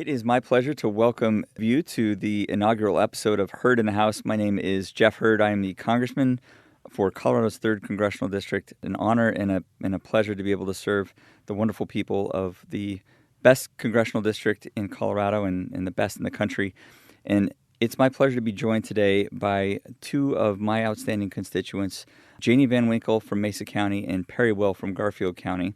It is my pleasure to welcome you to the inaugural episode of Hurd in the House. My name is Jeff Hurd. I am the congressman for Colorado's 3rd Congressional District. An honor and a pleasure to be able to serve the wonderful people of the best congressional district in Colorado and the best in the country. And it's my pleasure to be joined today by two of my outstanding constituents, Jeanie VanWinkle from Mesa County and Perry Will from Garfield County.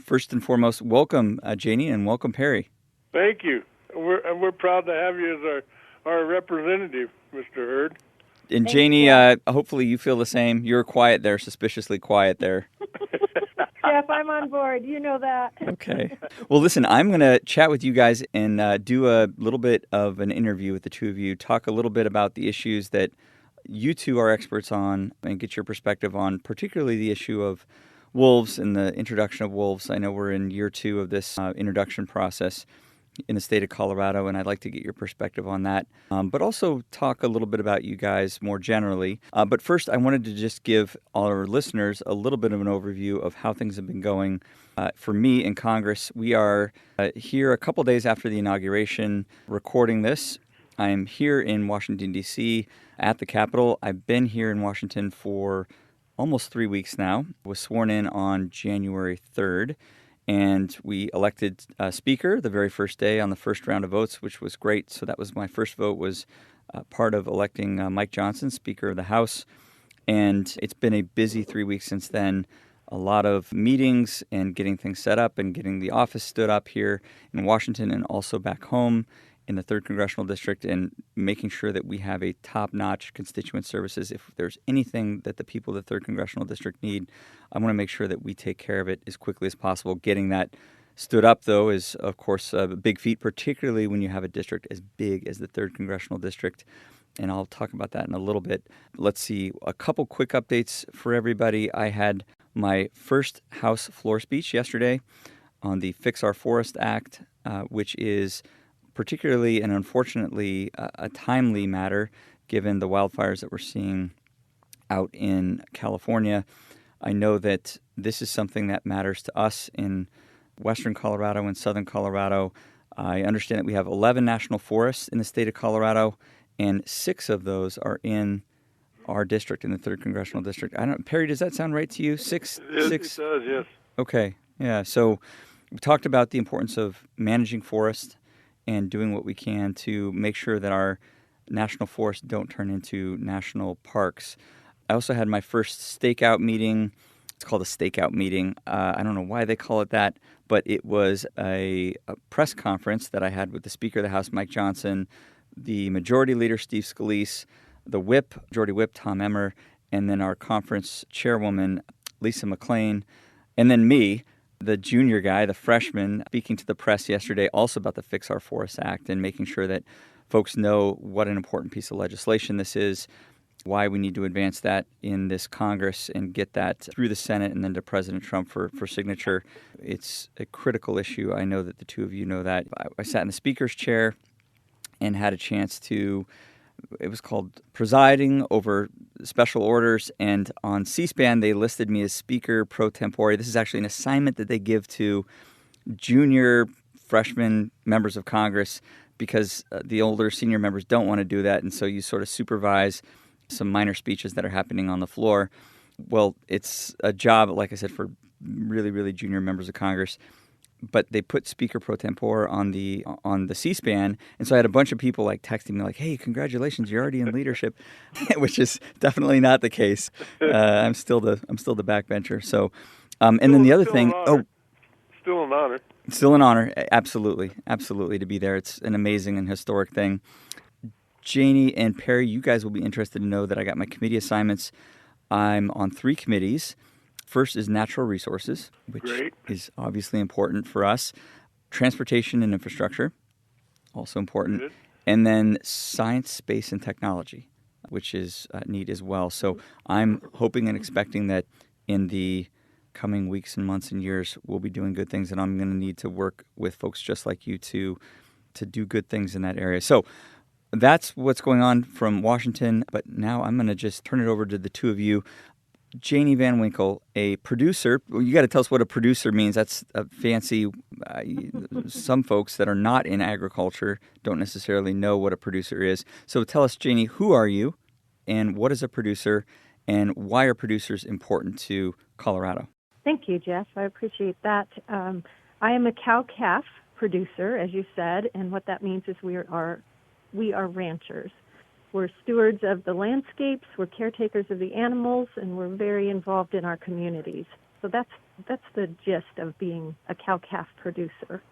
First and foremost, welcome, Jeanie, and welcome, Perry. Thank you. We're proud to have you as our representative, Mr. Hurd. And Jeanie, hopefully you feel the same. You're quiet there, suspiciously quiet there. Jeff, I'm on board. You know that. Okay. Well, listen, I'm going to chat with you guys and do a little bit of an interview with the two of you, talk a little bit about the issues that you two are experts on and get your perspective on, particularly the issue of wolves and the introduction of wolves. I know we're in year 2 of this introduction process in the state of Colorado, and I'd like to get your perspective on that, but also talk a little bit about you guys more generally. But first, I wanted to just give all our listeners a little bit of an overview of how things have been going. For me in Congress, we are here a couple days after the inauguration recording this. I am here in Washington, D.C. at the Capitol. I've been here in Washington for almost 3 weeks now. I was sworn in on January 3rd. And we elected a speaker the very first day on the first round of votes, which was great. So that was my first vote, was part of electing Mike Johnson, Speaker of the House. And it's been a busy 3 weeks since then. A lot of meetings and getting things set up and getting the office stood up here in Washington and also back home in the 3rd Congressional District, and making sure that we have a top-notch constituent services. If there's anything that the people of the 3rd Congressional District need, I want to make sure that we take care of it as quickly as possible. Getting that stood up, though, is, of course, a big feat, particularly when you have a district as big as the 3rd Congressional District. And I'll talk about that in a little bit. Let's see, a couple quick updates for everybody. I had my first House floor speech yesterday on the Fix Our Forest Act, which is particularly and unfortunately a timely matter given the wildfires that we're seeing out in California. I know that this is something that matters to us in western Colorado and southern Colorado. I understand that we have 11 national forests in the state of Colorado, and 6 of those are in our district, in the 3rd Congressional District. Perry, does that sound right to you? Six? It does, yes. Okay, yeah. So we talked about the importance of managing forests and doing what we can to make sure that our national forests don't turn into national parks. I also had my first stakeout meeting. It's called a stakeout meeting. I don't know why they call it that, but it was a press conference that I had with the Speaker of the House, Mike Johnson, the Majority Leader, Steve Scalise, the Majority Whip, Tom Emmer, and then our conference chairwoman, Lisa McLean, and then me, the junior guy, the freshman, speaking to the press yesterday also about the Fix Our Forests Act and making sure that folks know what an important piece of legislation this is, why we need to advance that in this Congress and get that through the Senate and then to President Trump for signature. It's a critical issue. I know that the two of you know that. I sat in the speaker's chair and had a chance to, it was called presiding over special orders, and on C-SPAN they listed me as Speaker pro tempore. This is actually an assignment that they give to junior freshman members of Congress because the older senior members don't want to do that, and so you sort of supervise some minor speeches that are happening on the floor. Well, it's a job, like I said, for really, really junior members of Congress. But they put Speaker pro tempore on the C-SPAN, and so I had a bunch of people like texting me like, "Hey, congratulations, you're already in leadership," which is definitely not the case. I'm still the backbencher. So, and then the other thing, still an honor. Still an honor, absolutely to be there. It's an amazing and historic thing. Jeanie and Perry, you guys will be interested to know that I got my committee assignments. I'm on 3 committees. First is natural resources, which is obviously important for us. Transportation and infrastructure, also important. Good. And then science, space, and technology, which is neat as well. So I'm hoping and expecting that in the coming weeks and months and years, we'll be doing good things, and I'm going to need to work with folks just like you to do good things in that area. So that's what's going on from Washington. But now I'm going to just turn it over to the two of you. Jeanie VanWinkle, a producer. Well, you got to tell us what a producer means. That's a fancy. Some folks that are not in agriculture don't necessarily know what a producer is. So tell us, Jeanie, who are you, and what is a producer, and why are producers important to Colorado? Thank you, Jeff. I appreciate that. I am a cow-calf producer, as you said, and what that means is we are ranchers. We're stewards of the landscapes, we're caretakers of the animals, and we're very involved in our communities. So that's the gist of being a cow-calf producer.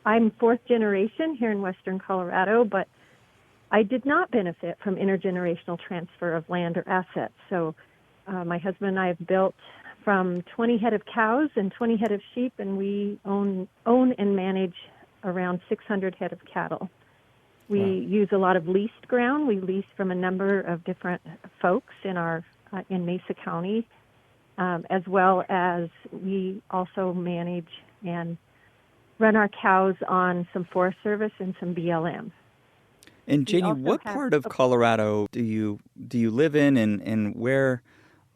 I'm fourth generation here in western Colorado, but I did not benefit from intergenerational transfer of land or assets. So my husband and I have built from 20 head of cows and 20 head of sheep, and we own and manage around 600 head of cattle. We use a lot of leased ground. We lease from a number of different folks in Mesa County, as well as we also manage and run our cows on some Forest Service and some BLM. And Jeanie, what part of Colorado do you live in, and where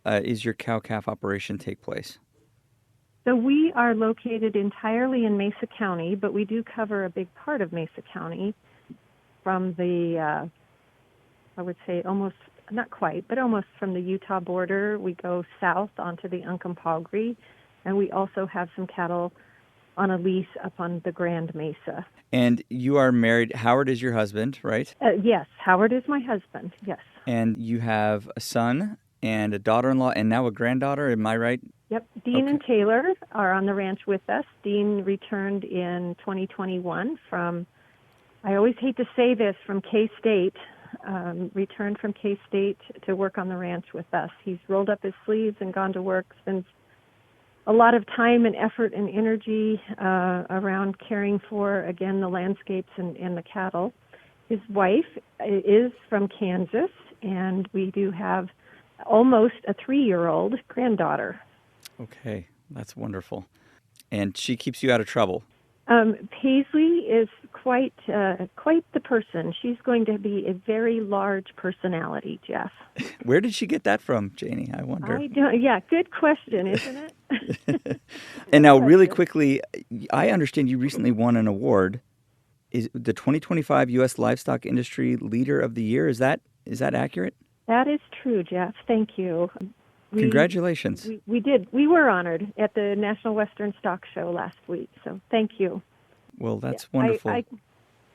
is your cow-calf operation take place? So we are located entirely in Mesa County, but we do cover a big part of Mesa County. From the, I would say almost, not quite, but almost from the Utah border, we go south onto the Uncompahgre, and we also have some cattle on a lease up on the Grand Mesa. And you are married. Howard is your husband, right? Yes, Howard is my husband, yes. And you have a son and a daughter-in-law and now a granddaughter, am I right? Yep, Dean and Taylor are on the ranch with us. Dean returned in 2021 from, I always hate to say this, from K-State, returned from K-State to work on the ranch with us. He's rolled up his sleeves and gone to work, spends a lot of time and effort and energy around caring for, again, the landscapes and the cattle. His wife is from Kansas, and we do have almost a 3-year-old granddaughter. Okay, that's wonderful. And she keeps you out of trouble. Paisley is quite the person. She's going to be a very large personality, Jeff. Where did she get that from, Jeanie? I wonder. Yeah, good question, isn't it? And now, really quickly, I understand you recently won an award. Is the 2025 U.S. Livestock Industry Leader of the Year? Is that accurate? That is true, Jeff. Thank you. Congratulations. We did. We were honored at the National Western Stock Show last week, so thank you. Well, that's wonderful.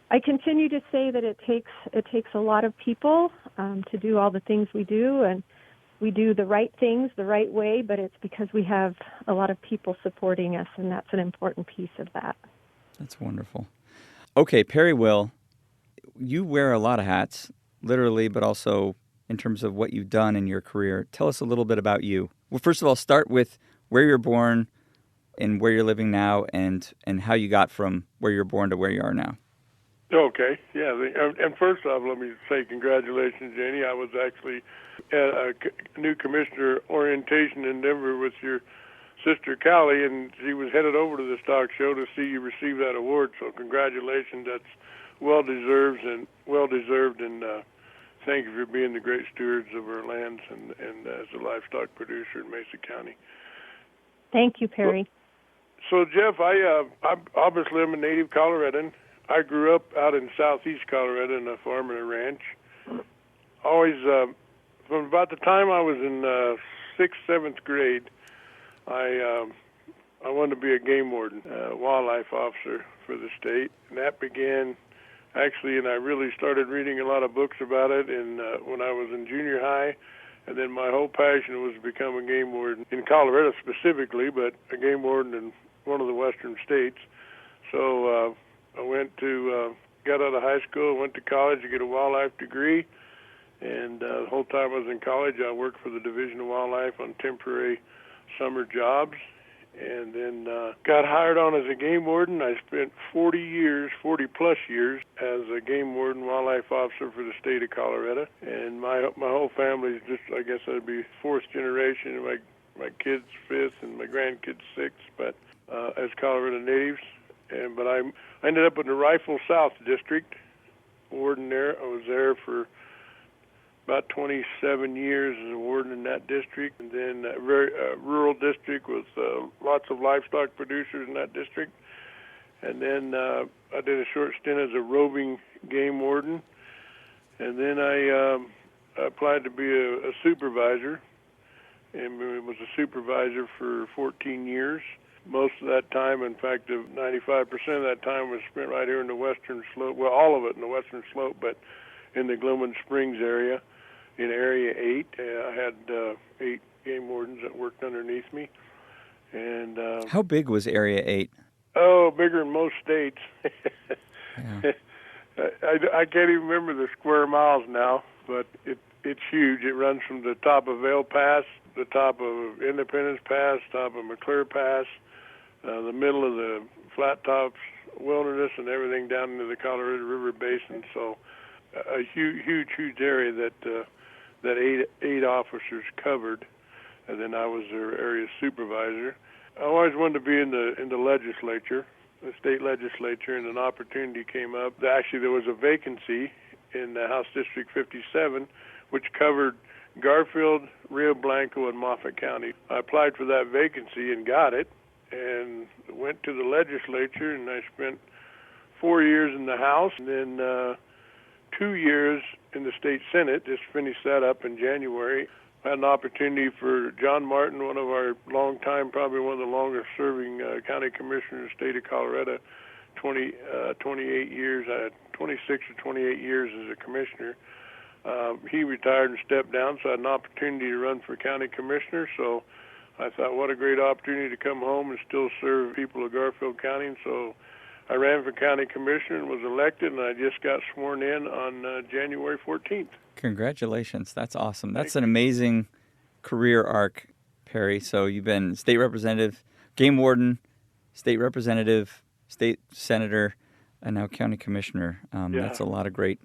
I continue to say that it takes a lot of people to do all the things we do, and we do the right things the right way, but it's because we have a lot of people supporting us, and that's an important piece of that. That's wonderful. Okay, Perry Will, you wear a lot of hats, literally, but also in terms of what you've done in your career. Tell us a little bit about you. Well, first of all, start with where you're born and where you're living now, and how you got from where you're born to where you are now. Okay, yeah. And first off, let me say congratulations, Jeanie. I was actually at a new commissioner orientation in Denver with your sister Callie, and she was headed over to the stock show to see you receive that award. So congratulations. That's well-deserved, and thank you for being the great stewards of our lands and as a livestock producer in Mesa County. Thank you, Perry. So Jeff, I obviously am a native Coloradan. I grew up out in southeast Colorado in a farm and a ranch. Always, from about the time I was in 6th, 7th grade, I wanted to be a game warden, wildlife officer for the state, and that began actually, and I really started reading a lot of books about it when I was in junior high, and then my whole passion was to become a game warden in Colorado specifically, but a game warden in one of the western states. So I got out of high school, went to college to get a wildlife degree, and the whole time I was in college, I worked for the Division of Wildlife on temporary summer jobs, and then got hired on as a game warden. I spent 40-plus years as a game warden, wildlife officer for the state of Colorado. And my whole family is just, I guess I'd be 4th generation, and my kids 5th, and my grandkids 6th, but as Colorado natives. But I ended up in the Rifle South District, warden there. I was there for about 27 years as a warden in that district, and then a very rural district with lots of livestock producers in that district. And then I did a short stint as a roving game warden, and then I applied to be a supervisor, and was a supervisor for 14 years. Most of that time, in fact, 95% of that time was spent right here in the Western Slope. Well, all of it in the Western Slope, but in the Gilman Springs area, in Area 8. I had 8 game wardens that worked underneath me. And how big was Area 8? Oh, bigger than most states. Yeah. I can't even remember the square miles now, but it's huge. It runs from the top of Vail Pass, the top of Independence Pass, top of McClure Pass, the middle of the Flat Tops Wilderness, and everything down into the Colorado River Basin. So a huge area that 8 officers covered, and then I was their area supervisor. I always wanted to be in the legislature, the state legislature, and an opportunity came up. Actually, there was a vacancy in House District 57, which covered Garfield, Rio Blanco, and Moffat County. I applied for that vacancy and got it, and went to the legislature, and I spent 4 years in the House, and then 2 years in the state Senate. Just finished that up in January. I had an opportunity for John Martin, one of our probably one of the longest-serving county commissioners in the state of Colorado, 28 years. I had 26 or 28 years as a commissioner. He retired and stepped down, so I had an opportunity to run for county commissioner. So I thought, what a great opportunity to come home and still serve people of Garfield County. And so I ran for county commissioner and was elected, and I just got sworn in on January 14th. Congratulations. That's awesome. That's an amazing career arc, Perry. So you've been state representative, game warden, state representative, state senator, and now county commissioner. That's a lot of great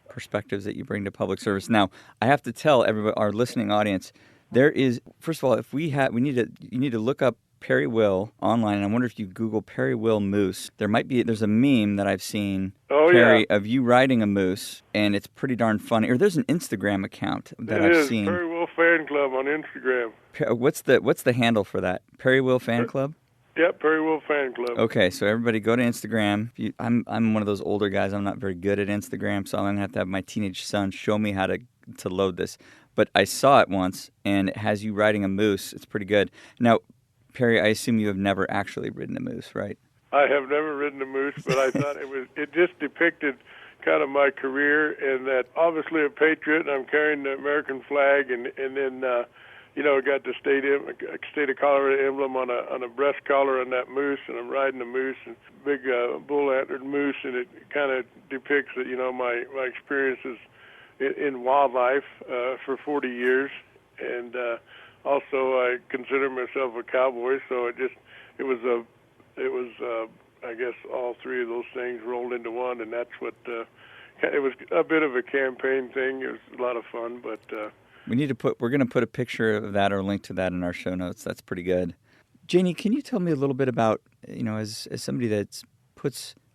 perspectives that you bring to public service. Now, I have to tell everybody, our listening audience, there is, first of all, you need to look up Perry Will online, and I wonder if you Google Perry Will moose. There's a meme that I've seen, Perry, of you riding a moose, and it's pretty darn funny. Or there's an Instagram account that I've seen. Perry Will Fan Club on Instagram. What's the handle for that? Perry Will Fan Club? Yep, Perry Will Fan Club. Okay, so everybody go to Instagram. I'm one of those older guys. I'm not very good at Instagram, so I'm gonna have to have my teenage son show me how to load this. But I saw it once, and it has you riding a moose. It's pretty good. Now, Perry, I assume you have never actually ridden a moose, right? I have never ridden a moose, but I thought it just depicted kind of my career, and that obviously a patriot, and I'm carrying the American flag, and then got the state of Colorado emblem on a breast collar on that moose, and I'm riding a moose, and big bull-antlered moose, and it kind of depicts that my experiences in wildlife for 40 years, and also I consider myself a cowboy, so it was I guess all three of those things rolled into one, and that's what it was a bit of a campaign thing. It was a lot of fun, but we're going to put a picture of that or a link to that in our show notes. That's pretty good. Jeanie, can you tell me a little bit about, as somebody that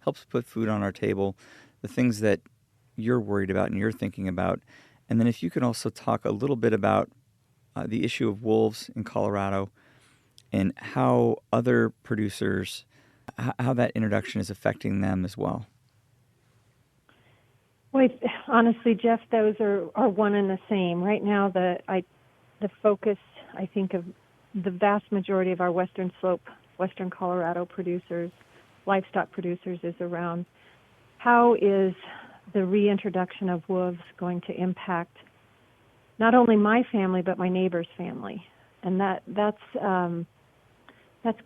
helps put food on our table, the things that you're worried about and you're thinking about, and then if you can also talk a little bit about the issue of wolves in Colorado and how other producers, how that introduction is affecting them as well. Well, honestly, Jeff, those are one and the same. Right now, the focus, I think, of the vast majority of our Western Slope, Western Colorado producers, livestock producers, is around how is the reintroduction of wolves going to impact not only my family but my neighbor's family, and that's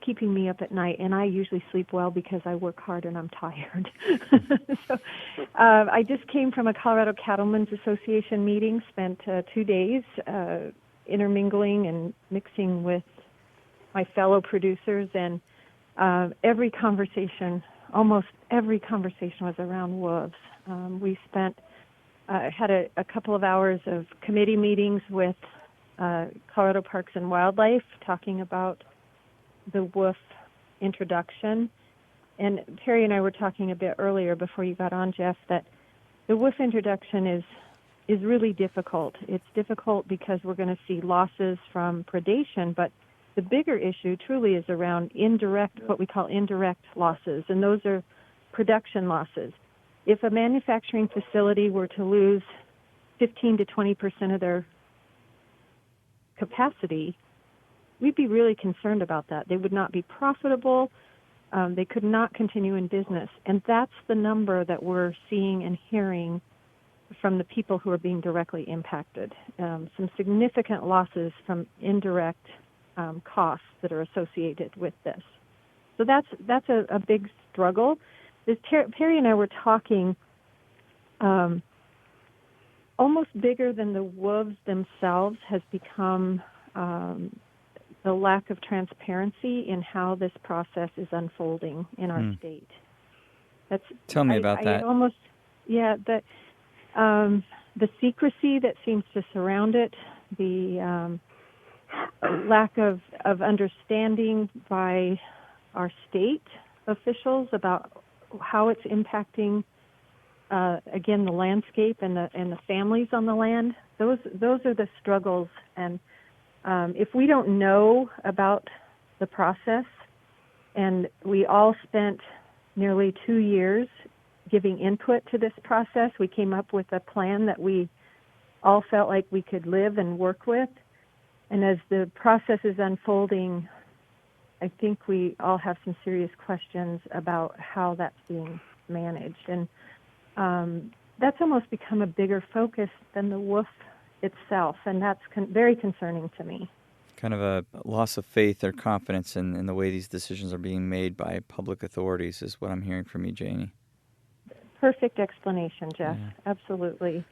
keeping me up at night. And I usually sleep well because I work hard and I'm tired. So I just came from a Colorado Cattlemen's Association meeting. Spent 2 days intermingling and mixing with my fellow producers, and almost every conversation was around wolves. We had a couple of hours of committee meetings with Colorado Parks and Wildlife talking about the wolf introduction. And Perry and I were talking a bit earlier before you got on, Jeff, that the wolf introduction is is really difficult. It's difficult because we're going to see losses from predation, but the bigger issue truly is around what we call indirect losses, and those are production losses. If a manufacturing facility were to lose 15 to 20% of their capacity, we'd be really concerned about that. They would not be profitable. They could not continue in business. And that's the number that we're seeing and hearing from the people who are being directly impacted. Some significant losses from indirect costs that are associated with this. So that's a big struggle. Perry and I were talking almost bigger than the wolves themselves has become the lack of transparency in how this process is unfolding in our state. Tell me about that. The secrecy that seems to surround it, the lack of understanding by our state officials about how it's impacting, again, the landscape and the families on the land. Those are the struggles. And if we don't know about the process, and we all spent nearly 2 years giving input to this process, we came up with a plan that we all felt like we could live and work with. And as the process is unfolding, I think we all have some serious questions about how that's being managed. And that's almost become a bigger focus than the wolf itself, and that's very concerning to me. Kind of a loss of faith or confidence in the way these decisions are being made by public authorities is what I'm hearing from you, Jeanie. Perfect explanation, Jeff. Yeah. Absolutely.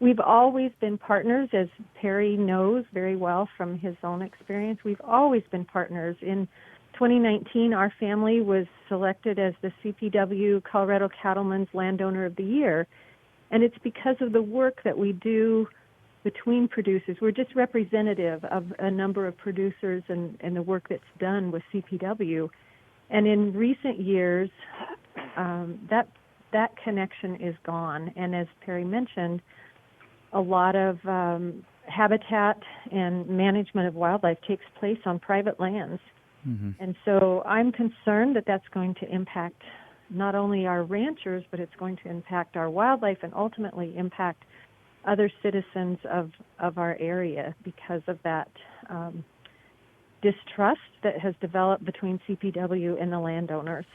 We've always been partners, as Perry knows very well from his own experience. We've always been partners. In 2019, our family was selected as the CPW Colorado Cattlemen's Landowner of the Year, and it's because of the work that we do between producers. We're just representative of a number of producers and the work that's done with CPW. And in recent years, that connection is gone. And as Perry mentioned, a lot of habitat and management of wildlife takes place on private lands. Mm-hmm. And so I'm concerned that that's going to impact not only our ranchers, but it's going to impact our wildlife and ultimately impact other citizens of our area because of that distrust that has developed between CPW and the landowners.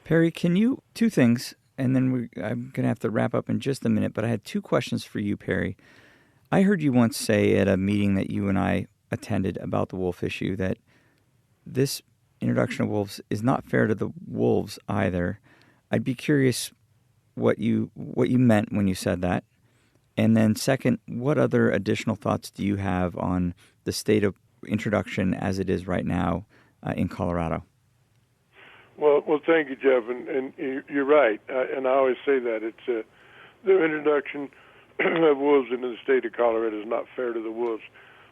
Perry, two things, and then I'm going to have to wrap up in just a minute, but I had two questions for you, Perry. I heard you once say at a meeting that you and I attended about the wolf issue that this introduction of wolves is not fair to the wolves either. I'd be curious what you meant when you said that. And then second, what other additional thoughts do you have on the state of introduction as it is right now in Colorado? Well, thank you, Jeff, and you're right. And I always say that it's the introduction of wolves into the state of Colorado is not fair to the wolves.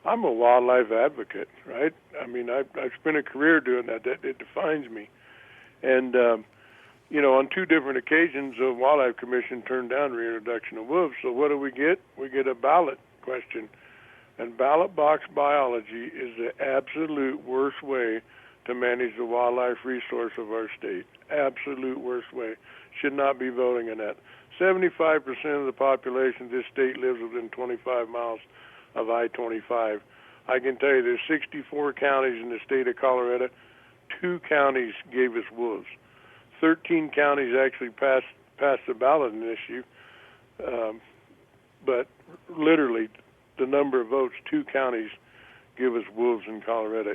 I'm a wildlife advocate, right? I mean, I've spent a career doing that. It defines me. And on two different occasions, the Wildlife Commission turned down reintroduction of wolves. So what do? We get a ballot question. And ballot box biology is the absolute worst way to manage the wildlife resource of our state. Absolute worst way. Should not be voting on that. 75% of the population of this state lives within 25 miles of I-25. I can tell you there's 64 counties in the state of Colorado. 2 counties gave us wolves. 13 counties actually passed the ballot on the issue, but literally the number of votes, 2 counties give us wolves in Colorado,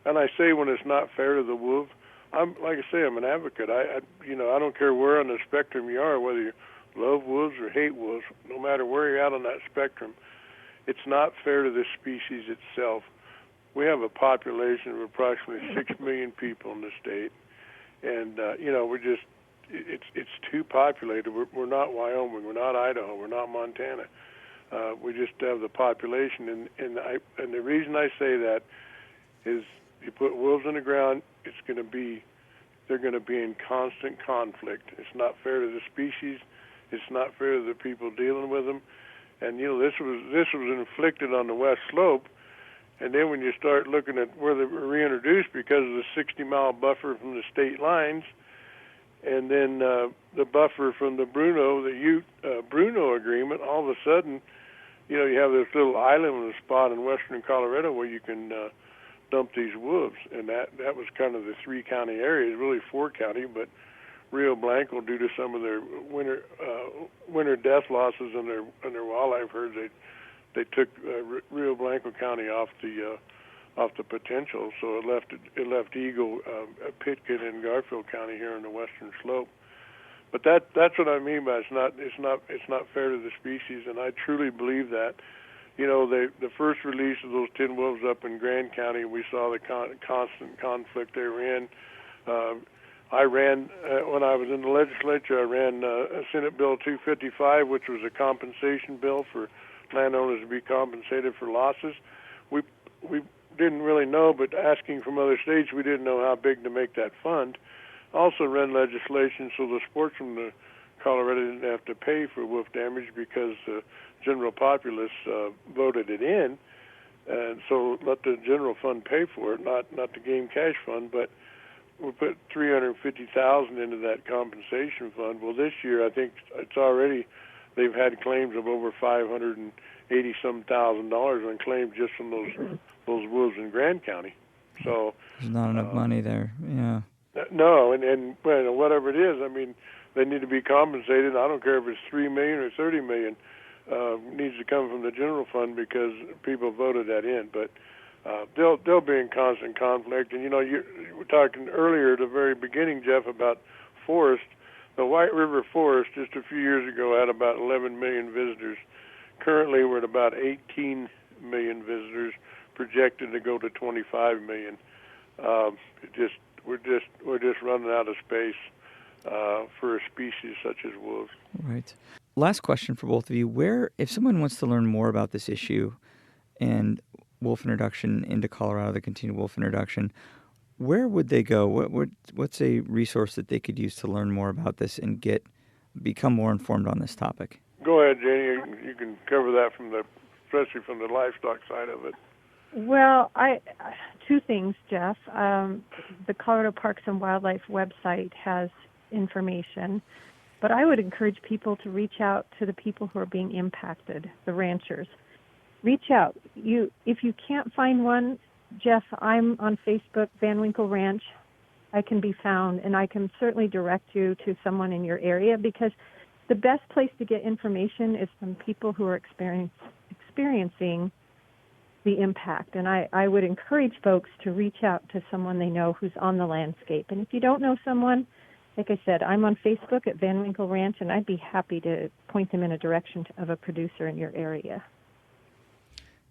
and I say when it's not fair to the wolf, I'm an advocate. I don't care where on the spectrum you are, whether you love wolves or hate wolves, no matter where you're at on that spectrum, it's not fair to the species itself. We have a population of approximately 6 million people in the state. And, it's too populated. We're not Wyoming. We're not Idaho. We're not Montana. We just have the population. And the reason I say that is you put wolves in the ground, they're going to be in constant conflict. It's not fair to the species. It's not fair to the people dealing with them. And this was inflicted on the west slope. And then when you start looking at where they were reintroduced because of the 60-mile buffer from the state lines, and then the buffer from the Bruno agreement, all of a sudden, you have this little island spot in western Colorado where you can dump these wolves, and that was kind of the 3-county areas, really 4-county, but Rio Blanco, due to some of their winter death losses in their wildlife herds, they took Rio Blanco County off the potential, so it left Eagle, Pitkin, and Garfield County here in the western slope. But that's what I mean by it's not fair to the species, and I truly believe that. The first release of those 10 wolves up in Grand County, we saw the constant conflict they were in. I ran, when I was in the legislature, I ran Senate Bill 255, which was a compensation bill for landowners to be compensated for losses. We didn't really know, but asking from other states, we didn't know how big to make that fund. Also ran legislation so the sportsmen of Colorado didn't have to pay for wolf damage because the general populace voted it in, and so let the general fund pay for it, not the game cash fund. But we put $350,000 into that compensation fund. Well, this year I think it's already they've had claims of over $580-some thousand on claims just from those wolves in Grand County. So there's not enough money there. Yeah. No, and well, whatever it is, I mean, they need to be compensated. I don't care if it's $3 million or $30 million. Needs to come from the general fund because people voted that in. But they'll be in constant conflict. And you were talking earlier at the very beginning, Jeff, about forest. The White River Forest just a few years ago had about 11 million visitors. Currently, we're at about 18 million visitors, projected to go to 25 million. We're just running out of space for a species such as wolves. Right. Last question for both of you. If someone wants to learn more about this issue and wolf introduction into Colorado, the continued wolf introduction, where would they go? What's a resource that they could use to learn more about this and become more informed on this topic? Go ahead, Jeanie. You can cover that especially from the livestock side of it. Well, two things, Jeff. The Colorado Parks and Wildlife website has information, but I would encourage people to reach out to the people who are being impacted, the ranchers. Reach out. If you can't find one, Jeff, I'm on Facebook, VanWinkle Ranch. I can be found, and I can certainly direct you to someone in your area, because the best place to get information is from people who are experiencing the impact. And I would encourage folks to reach out to someone they know who's on the landscape. And if you don't know someone, like I said, I'm on Facebook at VanWinkle Ranch, and I'd be happy to point them in a direction of a producer in your area.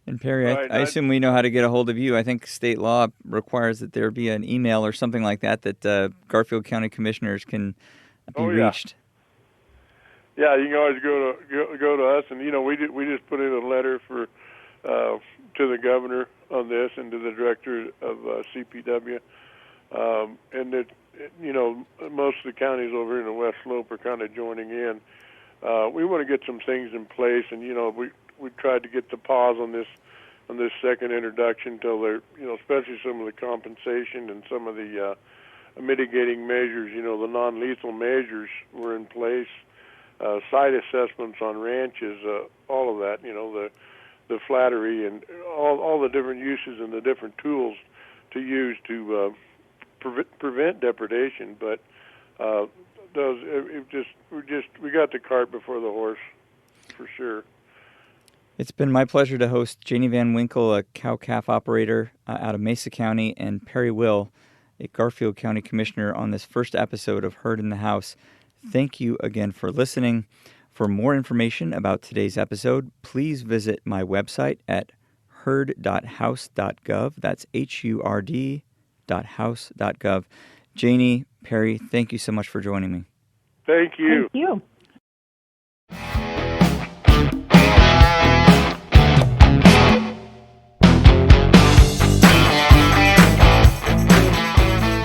And Perry, I assume we know how to get a hold of you. I think state law requires that there be an email or something like that Garfield County commissioners can be reached. Yeah, you can always go to us, and we just put in a letter to the governor on this and to the director of CPW, and that most of the counties over here in the West Slope are kind of joining in. We want to get some things in place, and we tried to get the pause on this second introduction until they're especially some of the compensation and some of the mitigating measures, the non-lethal measures were in place. Site assessments on ranches, all of that, the flattery and all the different uses and the different tools to use to prevent depredation. But we got the cart before the horse, for sure. It's been my pleasure to host Jeanie VanWinkle, a cow-calf operator out of Mesa County, and Perry Will, a Garfield County commissioner, on this first episode of Hurd in the House. Thank you again for listening. For more information about today's episode, please visit my website at hurd.house.gov. That's HURD.house.gov. Jeanie, Perry, thank you so much for joining me. Thank you. Thank you.